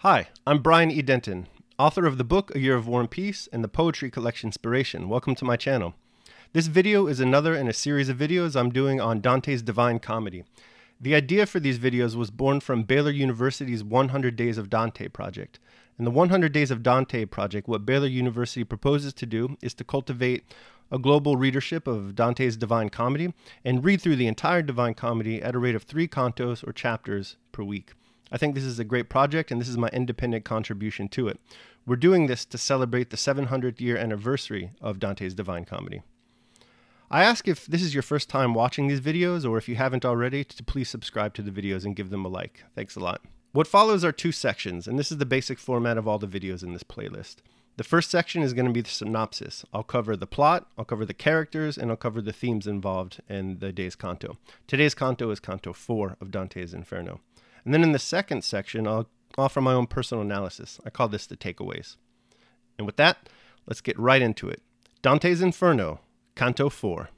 Hi, I'm Brian E. Denton, author of the book A Year of War and Peace and the poetry collection Inspiration. Welcome to my channel. This video is another in a series of videos I'm doing on Dante's Divine Comedy. The idea for these videos was born from Baylor University's 100 Days of Dante Project. In the 100 Days of Dante Project, what Baylor University proposes to do is to cultivate a global readership of Dante's Divine Comedy and read through the entire Divine Comedy at a rate of 3 cantos or chapters per week. I think this is a great project, and this is my independent contribution to it. We're doing this to celebrate the 700th year anniversary of Dante's Divine Comedy. I ask if this is your first time watching these videos, or if you haven't already, to please subscribe to the videos and give them a like. Thanks a lot. What follows are 2 sections, and this is the basic format of all the videos in this playlist. The first section is going to be the synopsis. I'll cover the plot, I'll cover the characters, and I'll cover the themes involved in the day's canto. Today's canto is Canto 4 of Dante's Inferno. And then in the second section, I'll offer my own personal analysis. I call this the takeaways. And with that, let's get right into it. Dante's Inferno, Canto 4.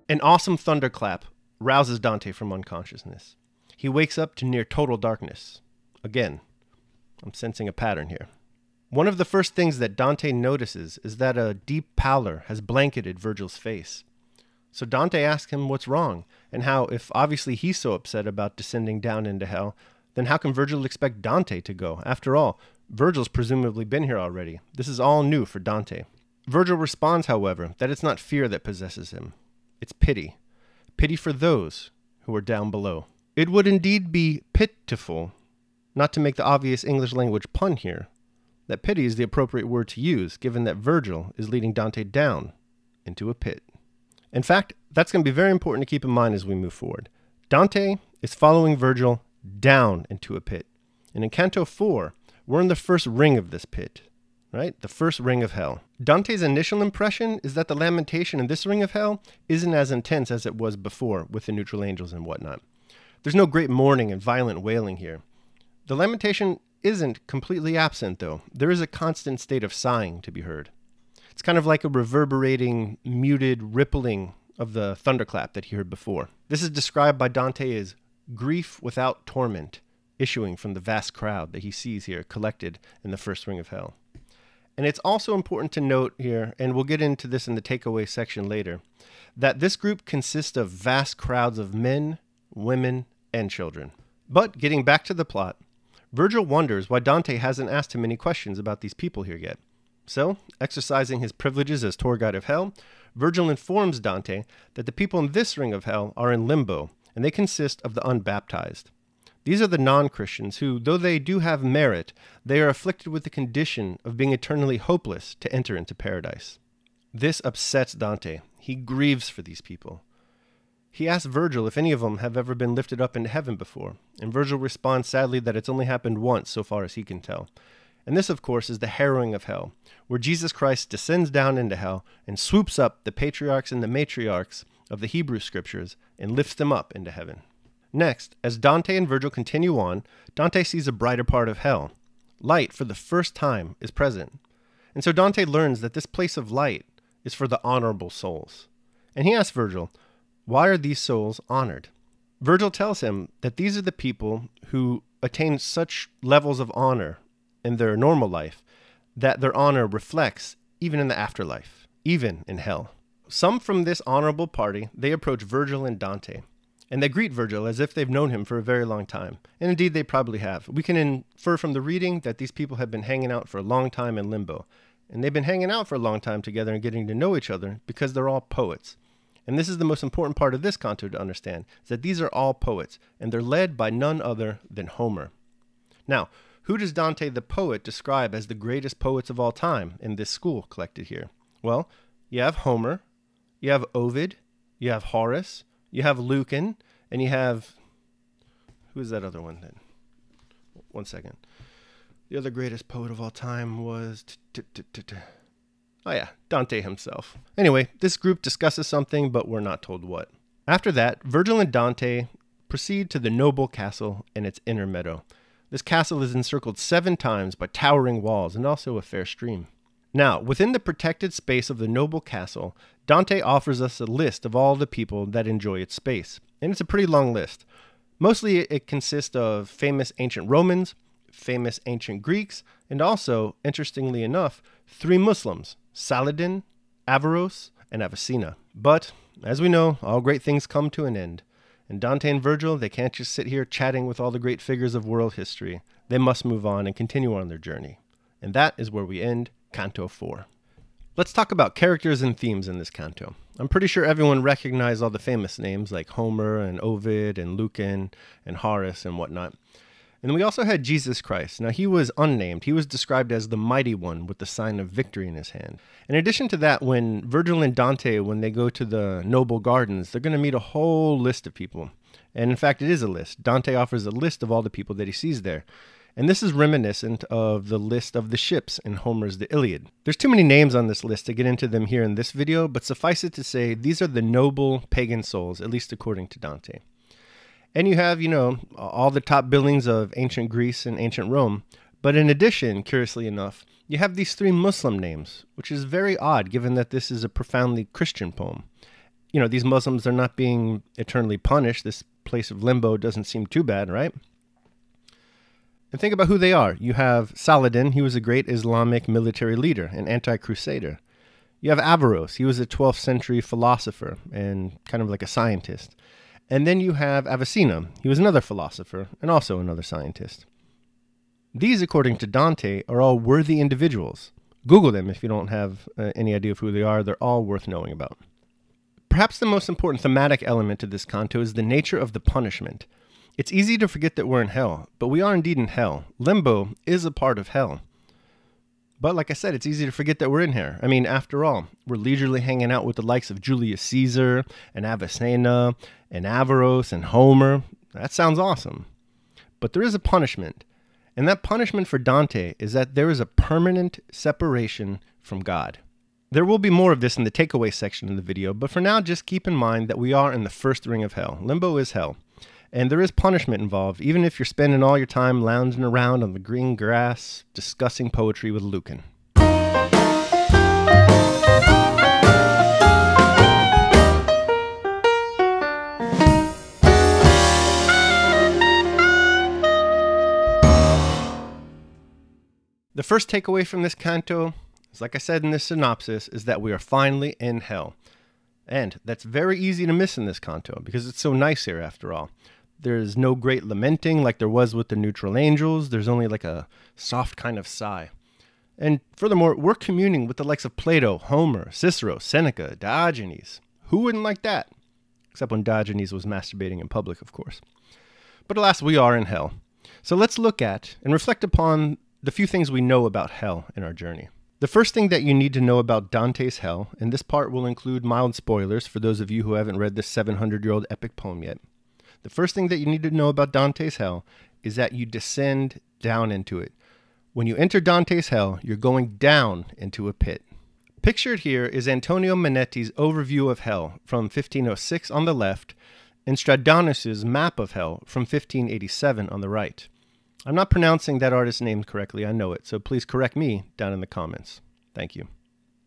An awesome thunderclap rouses Dante from unconsciousness. He wakes up to near total darkness. Again, I'm sensing a pattern here. One of the first things that Dante notices is that a deep pallor has blanketed Virgil's face. So Dante asks him what's wrong, and how, if obviously he's so upset about descending down into hell, then how can Virgil expect Dante to go? After all, Virgil's presumably been here already. This is all new for Dante. Virgil responds, however, that it's not fear that possesses him. It's pity. Pity for those who are down below. It would indeed be pitiful, not to make the obvious English language pun here, that pity is the appropriate word to use, given that Virgil is leading Dante down into a pit. In fact, that's going to be very important to keep in mind as we move forward. Dante is following Virgil down into a pit. And in Canto 4, we're in the first ring of this pit, right? The first ring of hell. Dante's initial impression is that the lamentation in this ring of hell isn't as intense as it was before with the neutral angels and whatnot. There's no great mourning and violent wailing here. The lamentation isn't completely absent, though. There is a constant state of sighing to be heard. It's kind of like a reverberating, muted rippling of the thunderclap that he heard before. This is described by Dante as grief without torment issuing from the vast crowd that he sees here collected in the first ring of hell. And it's also important to note here, and we'll get into this in the takeaway section later, that this group consists of vast crowds of men, women, and children. But getting back to the plot, Virgil wonders why Dante hasn't asked him any questions about these people here yet. So, exercising his privileges as tour guide of hell, Virgil informs Dante that the people in this ring of hell are in Limbo, and they consist of the unbaptized. These are the non-Christians who, though they do have merit, they are afflicted with the condition of being eternally hopeless to enter into paradise. This upsets Dante. He grieves for these people. He asks Virgil if any of them have ever been lifted up into heaven before, and Virgil responds sadly that it's only happened once so far as he can tell. And this, of course, is the harrowing of hell, where Jesus Christ descends down into hell and swoops up the patriarchs and the matriarchs of the Hebrew scriptures and lifts them up into heaven. Next, as Dante and Virgil continue on, Dante sees a brighter part of hell. Light, for the first time, is present. And so Dante learns that this place of light is for the honorable souls. And he asks Virgil, why are these souls honored? Virgil tells him that these are the people who attain such levels of honor in their normal life that their honor reflects even in the afterlife, even in hell. Some from this honorable party, they approach Virgil and Dante, and they greet Virgil as if they've known him for a very long time. And indeed, they probably have. We can infer from the reading that these people have been hanging out for a long time in Limbo. And they've been hanging out for a long time together and getting to know each other because they're all poets. And this is the most important part of this canto to understand, is that these are all poets, and they're led by none other than Homer. Now, who does Dante the poet describe as the greatest poets of all time in this school collected here? Well, you have Homer, you have Ovid, you have Horace, you have Lucan, and you have... Who's that other one then? One second. The other greatest poet of all time was... Oh yeah, Dante himself. Anyway, this group discusses something, but we're not told what. After that, Virgil and Dante proceed to the noble castle and its inner meadow. This castle is encircled 7 times by towering walls and also a fair stream. Now, within the protected space of the noble castle, Dante offers us a list of all the people that enjoy its space. And it's a pretty long list. Mostly it consists of famous ancient Romans, famous ancient Greeks, and also, interestingly enough, 3 Muslims, Saladin, Averroes, and Avicenna. But, as we know, all great things come to an end. And Dante and Virgil, they can't just sit here chatting with all the great figures of world history. They must move on and continue on their journey. And that is where we end Canto 4. Let's talk about characters and themes in this canto. I'm pretty sure everyone recognized all the famous names like Homer and Ovid and Lucan and Horace and whatnot. And we also had Jesus Christ. Now, he was unnamed. He was described as the mighty one with the sign of victory in his hand. In addition to that, when Virgil and Dante, when they go to the noble gardens, they're going to meet a whole list of people. And in fact, it is a list. Dante offers a list of all the people that he sees there. And this is reminiscent of the list of the ships in Homer's The Iliad. There's too many names on this list to get into them here in this video, but suffice it to say, these are the noble pagan souls, at least according to Dante. And you have, all the top billings of ancient Greece and ancient Rome. But in addition, curiously enough, you have these 3 Muslim names, which is very odd given that this is a profoundly Christian poem. These Muslims are not being eternally punished. This place of limbo doesn't seem too bad, right? And think about who they are. You have Saladin. He was a great Islamic military leader, an anti-crusader. You have Averroes. He was a 12th century philosopher and kind of like a scientist. And then you have Avicenna. He was another philosopher and also another scientist. These, according to Dante, are all worthy individuals. Google them if you don't have any idea of who they are. They're all worth knowing about. Perhaps the most important thematic element of this canto is the nature of the punishment. It's easy to forget that we're in hell, but we are indeed in hell. Limbo is a part of hell. But like I said, it's easy to forget that we're in here. I mean, after all, we're leisurely hanging out with the likes of Julius Caesar and Avicenna and Averroes and Homer. That sounds awesome. But there is a punishment. And that punishment for Dante is that there is a permanent separation from God. There will be more of this in the takeaway section of the video, but for now, just keep in mind that we are in the first ring of hell. Limbo is hell. And there is punishment involved, even if you're spending all your time lounging around on the green grass, discussing poetry with Lucan. The first takeaway from this canto is, like I said in this synopsis, is that we are finally in hell. And that's very easy to miss in this canto because it's so nice here after all. There's no great lamenting like there was with the neutral angels. There's only like a soft kind of sigh. And furthermore, we're communing with the likes of Plato, Homer, Cicero, Seneca, Diogenes. Who wouldn't like that? Except when Diogenes was masturbating in public, of course. But alas, we are in hell. So let's look at and reflect upon the few things we know about hell in our journey. The first thing that you need to know about Dante's Hell, and this part will include mild spoilers for those of you who haven't read this 700-year-old epic poem yet. The first thing that you need to know about Dante's Hell is that you descend down into it. When you enter Dante's Hell, you're going down into a pit. Pictured here is Antonio Manetti's overview of hell from 1506 on the left and Stradonus's map of hell from 1587 on the right. I'm not pronouncing that artist's name correctly, I know it, so please correct me down in the comments. Thank you.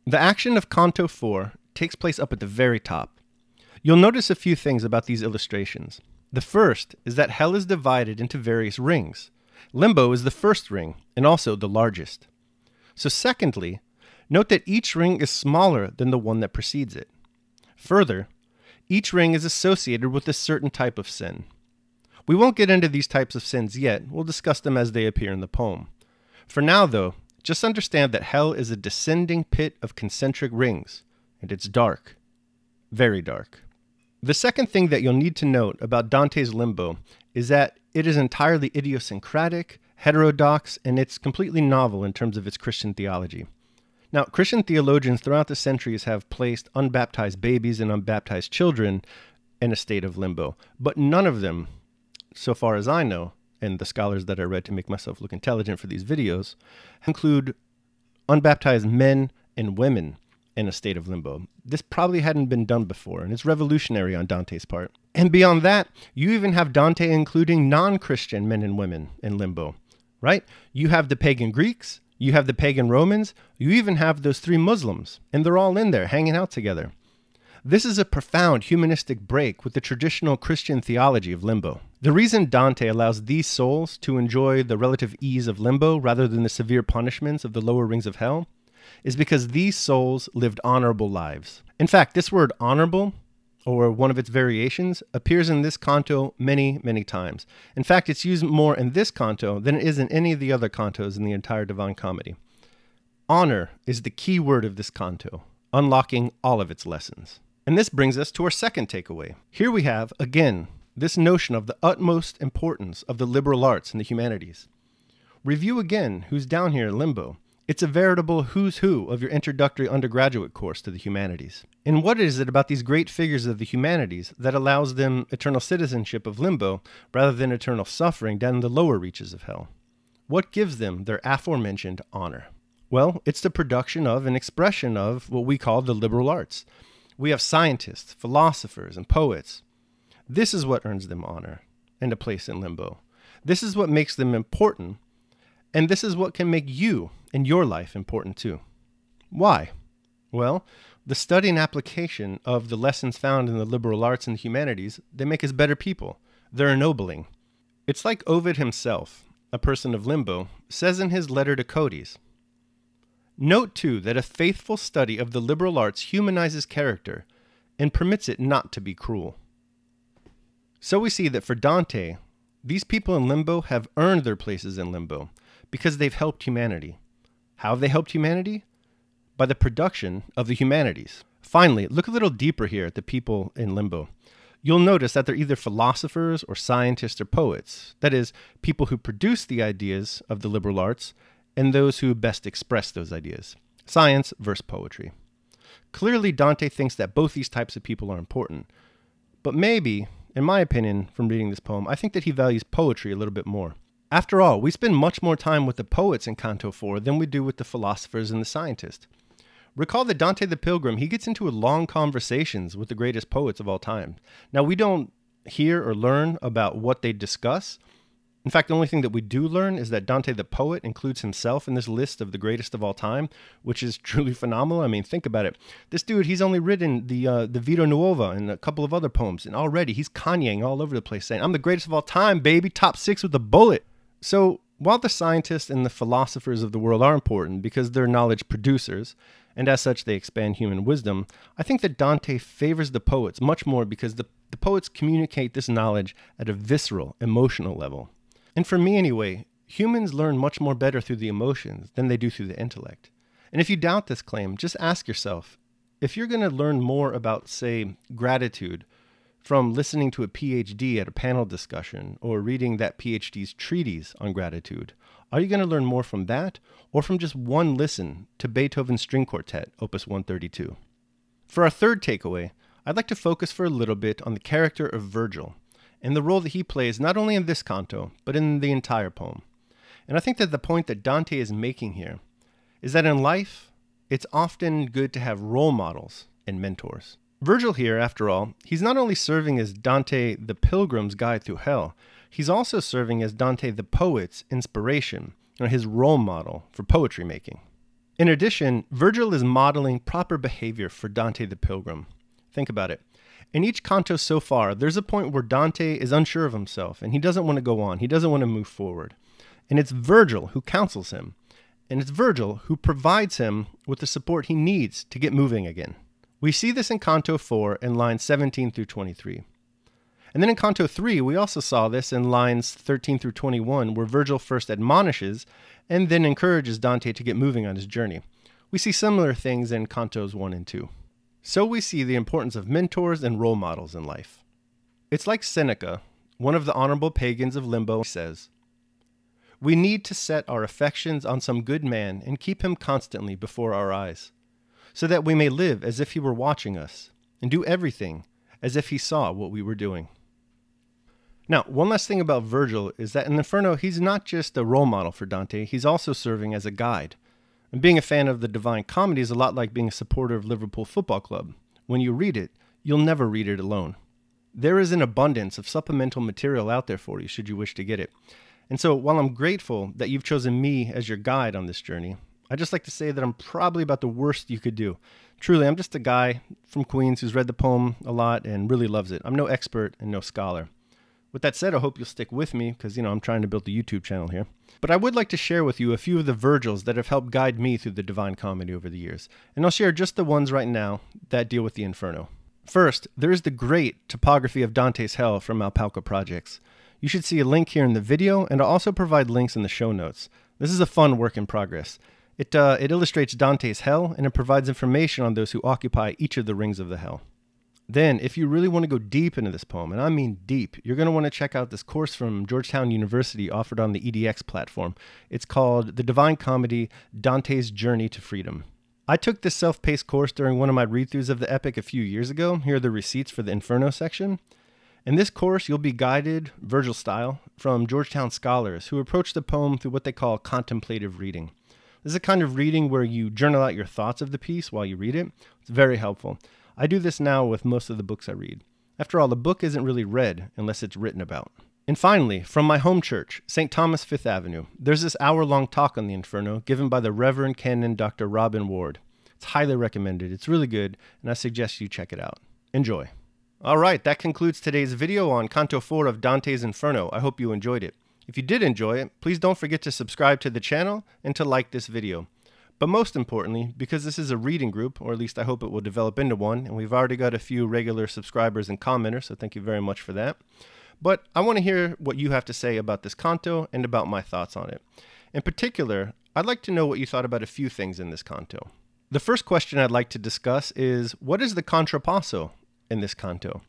The action of Canto 4 takes place up at the very top. You'll notice a few things about these illustrations. The first is that hell is divided into various rings. Limbo is the first ring, and also the largest. So secondly, note that each ring is smaller than the one that precedes it. Further, each ring is associated with a certain type of sin. We won't get into these types of sins yet, we'll discuss them as they appear in the poem. For now though, just understand that hell is a descending pit of concentric rings, and it's dark. Very dark. The second thing that you'll need to note about Dante's Limbo is that it is entirely idiosyncratic, heterodox, and it's completely novel in terms of its Christian theology. Now, Christian theologians throughout the centuries have placed unbaptized babies and unbaptized children in a state of limbo, but none of them, so far as I know, and the scholars that I read to make myself look intelligent for these videos, include unbaptized men and women in a state of limbo. This probably hadn't been done before, and it's revolutionary on Dante's part. And beyond that, you even have Dante including non-Christian men and women in limbo, right? You have the pagan Greeks, You have the pagan Romans, you even have those 3 Muslims, and they're all in there hanging out together. This is a profound humanistic break with the traditional Christian theology of limbo. The reason Dante allows these souls to enjoy the relative ease of limbo rather than the severe punishments of the lower rings of hell is because these souls lived honorable lives. In fact, this word honorable, or one of its variations, appears in this canto many, many times. In fact, it's used more in this canto than it is in any of the other cantos in the entire Divine Comedy. Honor is the key word of this canto, unlocking all of its lessons. And this brings us to our second takeaway. Here we have, again, this notion of the utmost importance of the liberal arts and the humanities. Review again who's down here in limbo. It's a veritable who's who of your introductory undergraduate course to the humanities. And what is it about these great figures of the humanities that allows them eternal citizenship of limbo rather than eternal suffering down in the lower reaches of hell? What gives them their aforementioned honor? Well, it's the production of and expression of what we call the liberal arts. We have scientists, philosophers, and poets. This is what earns them honor and a place in limbo. This is what makes them important, and this is what can make you and your life important too. Why? Well, the study and application of the lessons found in the liberal arts and the humanities, they make us better people. They're ennobling. It's like Ovid himself, a person of limbo, says in his letter to Codes, "Note too that a faithful study of the liberal arts humanizes character and permits it not to be cruel." So we see that for Dante, these people in limbo have earned their places in limbo because they've helped humanity. How have they helped humanity? By the production of the humanities. Finally, look a little deeper here at the people in limbo. You'll notice that they're either philosophers or scientists or poets. That is, people who produce the ideas of the liberal arts and those who best express those ideas. Science versus poetry. Clearly, Dante thinks that both these types of people are important. But maybe, in my opinion, from reading this poem, I think that he values poetry a little bit more. After all, we spend much more time with the poets in Canto 4 than we do with the philosophers and the scientists. Recall that Dante the Pilgrim, he gets into long conversations with the greatest poets of all time. Now, we don't hear or learn about what they discuss. In fact, the only thing that we do learn is that Dante the poet includes himself in this list of the greatest of all time, which is truly phenomenal. I mean, think about it. This dude, he's only written the Vita Nuova and a couple of other poems, and already he's Kanyeing all over the place saying, "I'm the greatest of all time, baby, top 6 with a bullet." So while the scientists and the philosophers of the world are important because they're knowledge producers, and as such they expand human wisdom, I think that Dante favors the poets much more because the poets communicate this knowledge at a visceral, emotional level. And for me anyway, humans learn much more better through the emotions than they do through the intellect. And if you doubt this claim, just ask yourself, if you're going to learn more about, say, gratitude from listening to a PhD at a panel discussion or reading that PhD's treatise on gratitude, are you going to learn more from that or from just one listen to Beethoven's String Quartet, Opus 132? For our third takeaway, I'd like to focus for a little bit on the character of Virgil and the role that he plays not only in this canto, but in the entire poem. And I think that the point that Dante is making here is that in life, it's often good to have role models and mentors. Virgil here, after all, he's not only serving as Dante the Pilgrim's guide through hell, he's also serving as Dante the poet's inspiration, or his role model for poetry making. In addition, Virgil is modeling proper behavior for Dante the Pilgrim. Think about it. In each canto so far, there's a point where Dante is unsure of himself, and he doesn't want to go on. He doesn't want to move forward. And it's Virgil who counsels him. And it's Virgil who provides him with the support he needs to get moving again. We see this in Canto 4 in lines 17 through 23. And then in Canto 3, we also saw this in lines 13 through 21, where Virgil first admonishes and then encourages Dante to get moving on his journey. We see similar things in Cantos 1 and 2. So we see the importance of mentors and role models in life. It's like Seneca, one of the honorable pagans of Limbo, says, "We need to set our affections on some good man and keep him constantly before our eyes, so that we may live as if he were watching us, and do everything as if he saw what we were doing." Now, one last thing about Virgil is that in Inferno, he's not just a role model for Dante, he's also serving as a guide. And being a fan of the Divine Comedy is a lot like being a supporter of Liverpool Football Club. When you read it, you'll never read it alone. There is an abundance of supplemental material out there for you should you wish to get it. And so while I'm grateful that you've chosen me as your guide on this journey, I'd just like to say that I'm probably about the worst you could do. Truly, I'm just a guy from Queens who's read the poem a lot and really loves it. I'm no expert and no scholar. With that said, I hope you'll stick with me because, I'm trying to build a YouTube channel here. But I would like to share with you a few of the Virgils that have helped guide me through the Divine Comedy over the years. And I'll share just the ones right now that deal with the Inferno. First, there is the great topography of Dantes Hell from Alpaca Projects. You should see a link here in the video, and I'll also provide links in the show notes. This is a fun work in progress. It illustrates Dante's Hell, and it provides information on those who occupy each of the rings of the Hell. Then, if you really want to go deep into this poem, and I mean deep, you're going to want to check out this course from Georgetown University offered on the EDX platform. It's called The Divine Comedy, Dante's Journey to Freedom. I took this self-paced course during one of my read-throughs of the epic a few years ago. Here are the receipts for the Inferno section. In this course, you'll be guided, Virgil style, from Georgetown scholars who approach the poem through what they call contemplative reading. This is a kind of reading where you journal out your thoughts of the piece while you read it. It's very helpful. I do this now with most of the books I read. After all, the book isn't really read unless it's written about. And finally, from my home church, St. Thomas Fifth Avenue, there's this hour-long talk on the Inferno given by the Reverend Canon Dr. Robin Ward. It's highly recommended. It's really good, and I suggest you check it out. Enjoy. All right, that concludes today's video on Canto 4 of Dante's Inferno. I hope you enjoyed it. If you did enjoy it, please don't forget to subscribe to the channel and to like this video. But most importantly, because this is a reading group, or at least I hope it will develop into one, and we've already got a few regular subscribers and commenters, so thank you very much for that. But I want to hear what you have to say about this canto and about my thoughts on it. In particular, I'd like to know what you thought about a few things in this canto. The first question I'd like to discuss is, what is the contrapasso in this canto?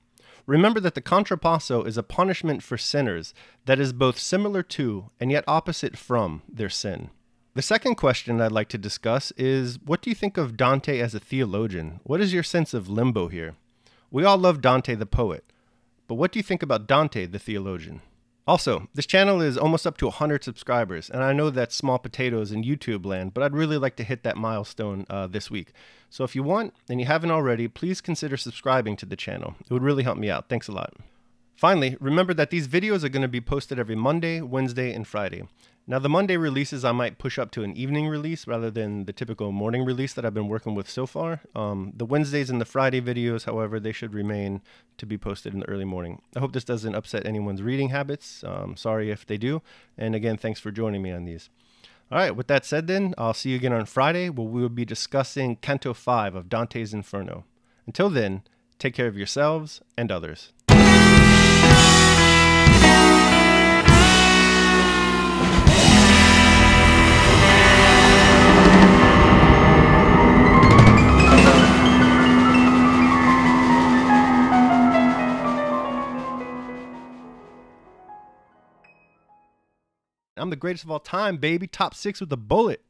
Remember that the contrapasso is a punishment for sinners that is both similar to and yet opposite from their sin. The second question I'd like to discuss is, what do you think of Dante as a theologian? What is your sense of Limbo here? We all love Dante the poet, but what do you think about Dante the theologian? Also, this channel is almost up to 100 subscribers, and I know that's small potatoes in YouTube land, but I'd really like to hit that milestone this week. So if you want, and you haven't already, please consider subscribing to the channel. It would really help me out. Thanks a lot. Finally, remember that these videos are going to be posted every Monday, Wednesday, and Friday. Now, the Monday releases I might push up to an evening release rather than the typical morning release that I've been working with so far. The Wednesdays and the Friday videos, however, they should remain to be posted in the early morning. I hope this doesn't upset anyone's reading habits. Sorry if they do. And again, thanks for joining me on these. All right, with that said then, I'll see you again on Friday where we will be discussing Canto 5 of Dante's Inferno. Until then, take care of yourselves and others. I'm the greatest of all time, baby. Top 6 with a bullet.